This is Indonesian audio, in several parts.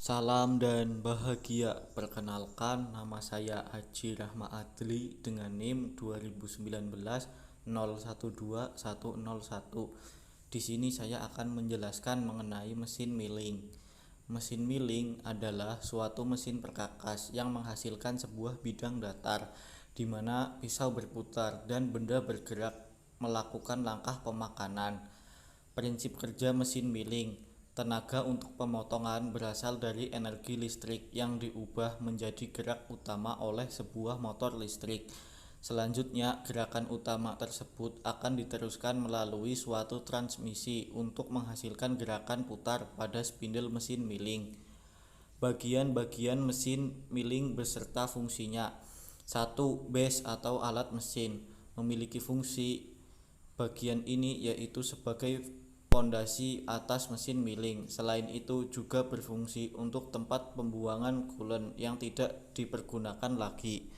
Salam dan bahagia. Perkenalkan, nama saya Haji Rahma Adli dengan NIM 2019 012101. Di sini saya akan menjelaskan mengenai mesin milling. Mesin milling adalah suatu mesin perkakas yang menghasilkan sebuah bidang datar di mana pisau berputar dan benda bergerak melakukan langkah pemakanan. Prinsip kerja mesin milling: tenaga untuk pemotongan berasal dari energi listrik yang diubah menjadi gerak utama oleh sebuah motor listrik. Selanjutnya, gerakan utama tersebut akan diteruskan melalui suatu transmisi untuk menghasilkan gerakan putar pada spindle mesin milling. Bagian-bagian mesin milling beserta fungsinya. 1. Base atau alat mesin memiliki fungsi bagian ini yaitu sebagai pondasi atas mesin milling. Selain itu juga berfungsi untuk tempat pembuangan coolant yang tidak dipergunakan lagi.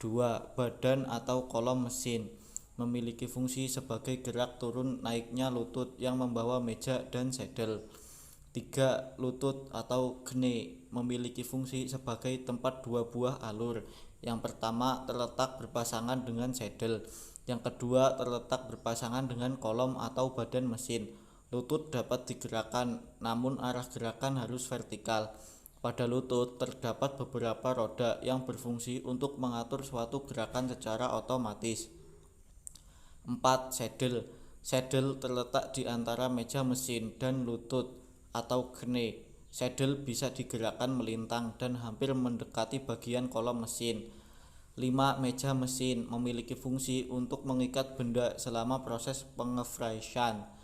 2. Badan atau kolom mesin memiliki fungsi sebagai gerak turun naiknya lutut yang membawa meja dan saddle. 3. Lutut atau gene memiliki fungsi sebagai tempat dua buah alur. Yang pertama terletak berpasangan dengan saddle, yang kedua terletak berpasangan dengan kolom atau badan mesin. Lutut dapat digerakkan, namun arah gerakan harus vertikal. Pada lutut terdapat beberapa roda yang berfungsi untuk mengatur suatu gerakan secara otomatis. 4. Saddle. Saddle terletak di antara meja mesin dan lutut atau gene. Saddle bisa digerakkan melintang dan hampir mendekati bagian kolom mesin. 5. Meja mesin memiliki fungsi untuk mengikat benda selama proses pengefryshan.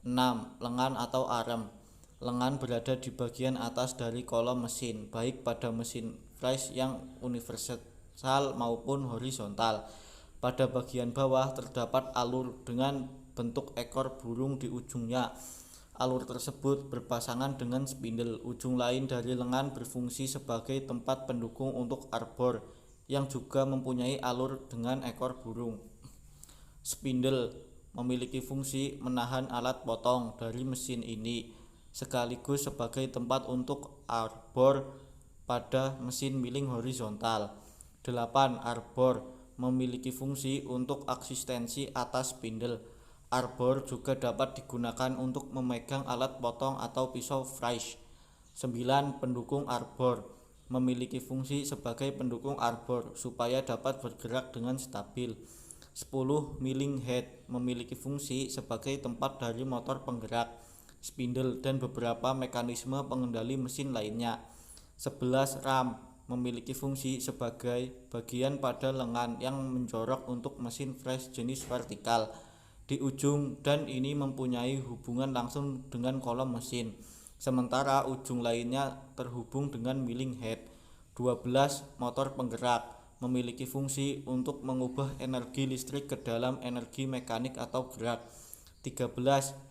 6. Lengan atau arm. Lengan berada di bagian atas dari kolom mesin, baik pada mesin fries yang universal maupun horizontal. Pada bagian bawah terdapat alur dengan bentuk ekor burung di ujungnya. Alur tersebut berpasangan dengan spindle. Ujung lain dari lengan berfungsi sebagai tempat pendukung untuk arbor yang juga mempunyai alur dengan ekor burung. Spindle memiliki fungsi menahan alat potong dari mesin ini, sekaligus sebagai tempat untuk arbor pada mesin milling horizontal. 8. Arbor memiliki fungsi untuk asistensi atas spindle. Arbor juga dapat digunakan untuk memegang alat potong atau pisau fries. 9. Pendukung arbor memiliki fungsi sebagai pendukung arbor supaya dapat bergerak dengan stabil. 10. Milling head memiliki fungsi sebagai tempat dari motor penggerak, spindle, dan beberapa mekanisme pengendali mesin lainnya. 11. Ram memiliki fungsi sebagai bagian pada lengan yang menjorok untuk mesin fries jenis vertikal di ujung, dan ini mempunyai hubungan langsung dengan kolom mesin, sementara ujung lainnya terhubung dengan milling head. 12. Motor penggerak memiliki fungsi untuk mengubah energi listrik ke dalam energi mekanik atau gerak. 13.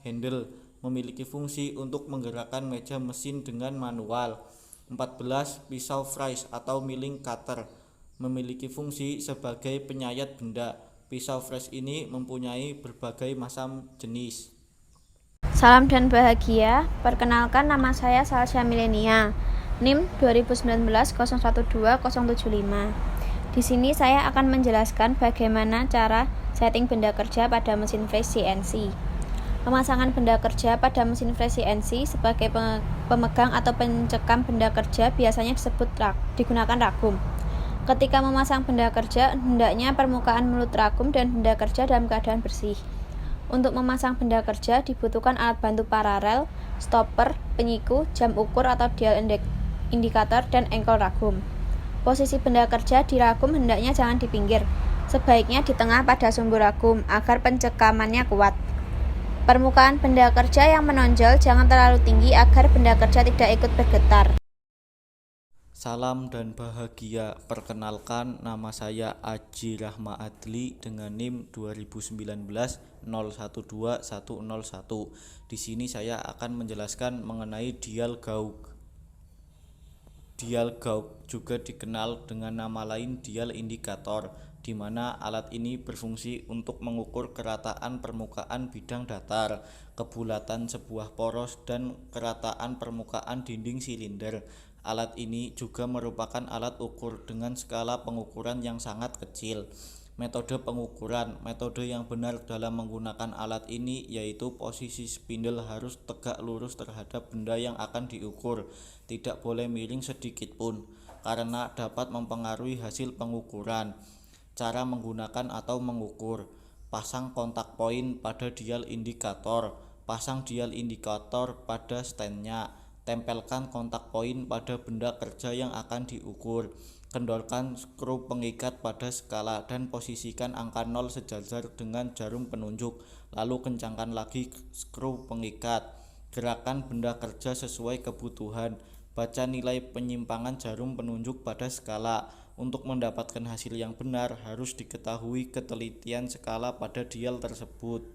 Handle memiliki fungsi untuk menggerakkan meja mesin dengan manual. 14. Pisau fries atau milling cutter memiliki fungsi sebagai penyayat benda. Pisau fries ini mempunyai berbagai macam jenis. Salam dan bahagia. Perkenalkan, nama saya Salsya Milenia, NIM 2019 012075. Di sini saya akan menjelaskan bagaimana cara setting benda kerja pada mesin fries CNC. Pemasangan benda kerja pada mesin fries CNC sebagai pemegang atau pencekam benda kerja biasanya digunakan ragum. Ketika memasang benda kerja, hendaknya permukaan mulut ragum dan benda kerja dalam keadaan bersih. Untuk memasang benda kerja dibutuhkan alat bantu paralel, stopper, penyiku, jam ukur atau dial indikator, dan engkol ragum. Posisi benda kerja di ragum hendaknya jangan di pinggir, sebaiknya di tengah pada sumbu ragum agar pencekamannya kuat. Permukaan benda kerja yang menonjol jangan terlalu tinggi agar benda kerja tidak ikut bergetar. Salam dan bahagia. Perkenalkan, nama saya Haji Rahma Adli dengan NIM 2019 012101. Di sini saya akan menjelaskan mengenai dial gauge. Dial gauge juga dikenal dengan nama lain dial indikator. di mana alat ini berfungsi untuk mengukur kerataan permukaan bidang datar, kebulatan sebuah poros, dan kerataan permukaan dinding silinder. Alat ini juga merupakan alat ukur dengan skala pengukuran yang sangat kecil. Metode pengukuran. Metode yang benar dalam menggunakan alat ini yaitu posisi spindle harus tegak lurus terhadap benda yang akan diukur, tidak boleh miring sedikit pun, karena dapat mempengaruhi hasil pengukuran. Cara menggunakan atau mengukur. Pasang kontak poin pada dial indikator. Pasang dial indikator pada standnya. Tempelkan kontak poin pada benda kerja yang akan diukur. Kendorkan skru pengikat pada skala dan posisikan angka 0 sejajar dengan jarum penunjuk, lalu kencangkan lagi skru pengikat. Gerakan benda kerja sesuai kebutuhan. Baca nilai penyimpangan jarum penunjuk pada skala. Untuk mendapatkan hasil yang benar, harus diketahui ketelitian skala pada dial tersebut.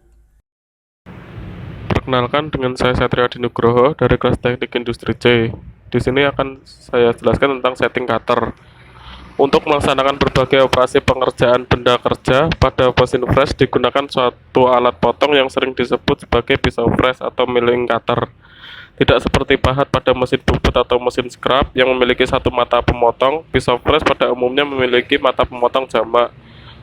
Perkenalkan, dengan saya Satrio Adi Nugroho dari kelas Teknik Industri C. Di sini akan saya jelaskan tentang setting cutter. Untuk melaksanakan berbagai operasi pengerjaan benda kerja pada mesin fresh digunakan suatu alat potong yang sering disebut sebagai pisau fresh atau milling cutter. Tidak seperti pahat pada mesin bubut atau mesin scrap yang memiliki satu mata pemotong, pisau fresh pada umumnya memiliki mata pemotong jamak.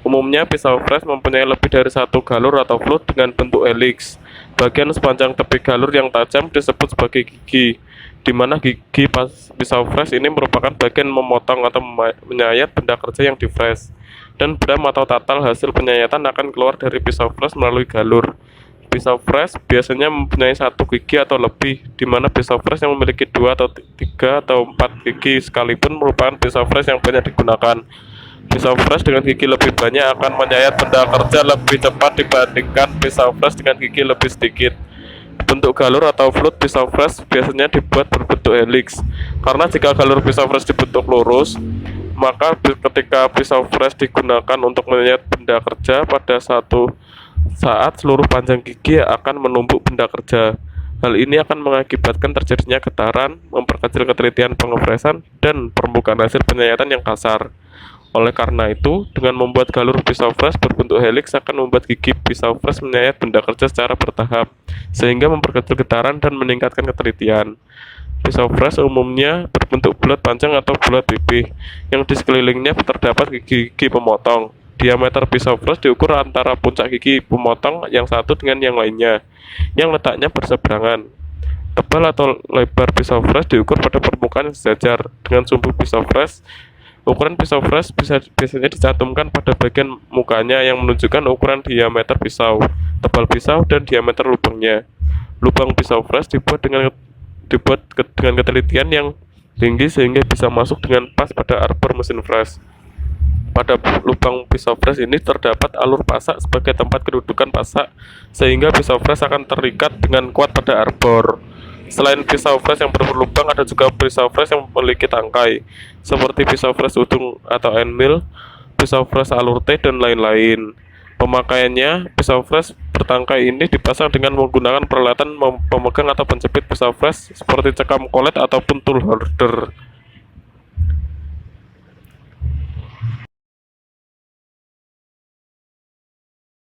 Umumnya pisau fresh mempunyai lebih dari satu galur atau flute dengan bentuk helix. Bagian sepanjang tepi galur yang tajam disebut sebagai gigi, di mana gigi pisau fresh ini merupakan bagian memotong atau menyayat benda kerja yang di fresh, dan bram atau tatal hasil penyayatan akan keluar dari pisau fresh melalui galur. Pisau fresh biasanya mempunyai satu gigi atau lebih, di mana pisau fresh yang memiliki 2 atau 3 atau 4 gigi sekalipun merupakan pisau fresh yang banyak digunakan. Pisau fresh dengan gigi lebih banyak akan menyayat benda kerja lebih cepat dibandingkan pisau fresh dengan gigi lebih sedikit. Bentuk galur atau flute pisau fresh biasanya dibuat berbentuk helix, karena jika galur pisau fresh dibentuk lurus, maka ketika pisau fresh digunakan untuk menyayat benda kerja pada satu saat seluruh panjang gigi akan menumpuk benda kerja. Hal ini akan mengakibatkan terjadinya getaran, memperkecil ketelitian pengepresan, dan permukaan hasil penyayatan yang kasar. Oleh karena itu, dengan membuat galur pisau fresh berbentuk helix akan membuat gigi pisau fresh menyayat benda kerja secara bertahap, sehingga memperkecil getaran dan meningkatkan ketelitian. Pisau fresh umumnya berbentuk bulat panjang atau bulat pipih, yang di sekelilingnya terdapat gigi-gigi pemotong. Diameter pisau fresh diukur antara puncak gigi pemotong yang satu dengan yang lainnya, yang letaknya berseberangan. Tebal atau lebar pisau fresh diukur pada permukaan yang sejajar dengan sumbu pisau fresh. Ukuran pisau fresh biasanya dicantumkan pada bagian mukanya yang menunjukkan ukuran diameter pisau, tebal pisau, dan diameter lubangnya. Lubang pisau fresh dibuat dengan ketelitian yang tinggi sehingga bisa masuk dengan pas pada arbor mesin fresh. Pada lubang pisau fresh ini terdapat alur pasak sebagai tempat kedudukan pasak, sehingga pisau fresh akan terikat dengan kuat pada arbor. Selain pisau fresh yang berlubang, ada juga pisau fresh yang memiliki tangkai, seperti pisau fresh ujung atau end mill, pisau fresh alur T, dan lain-lain. Pemakaiannya, pisau fresh bertangkai ini dipasang dengan menggunakan peralatan pemegang atau penjepit pisau fresh seperti cekam kolet ataupun tool holder.